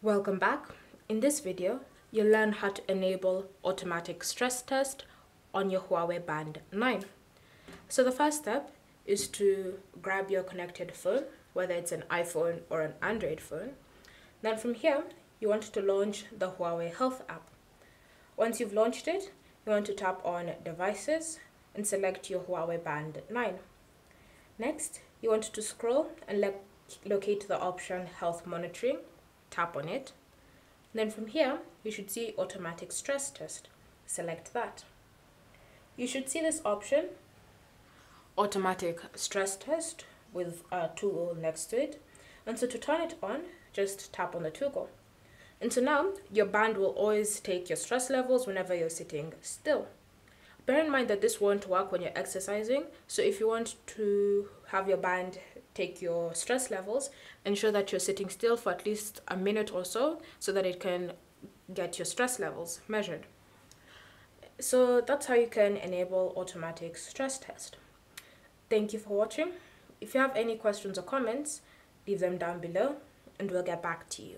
Welcome back. In this video, you'll learn how to enable automatic stress test on your Huawei Band 9. So the first step is to grab your connected phone, whether it's an iPhone or an Android phone. Then from here, you want to launch the Huawei Health app. Once you've launched it, you want to tap on Devices and select your Huawei Band 9. Next, you want to scroll and locate the option Health Monitoring. Tap on it. Then from here, you should see Automatic Stress Test. Select that. You should see this option, Automatic Stress Test, with a toggle next to it. And so to turn it on, just tap on the toggle. And so now, your band will always take your stress levels whenever you're sitting still. Bear in mind that this won't work when you're exercising. So if you want to have your band take your stress levels, ensure that you're sitting still for at least a minute or so that it can get your stress levels measured. So that's how you can enable automatic stress test. Thank you for watching. If you have any questions or comments, leave them down below and we'll get back to you.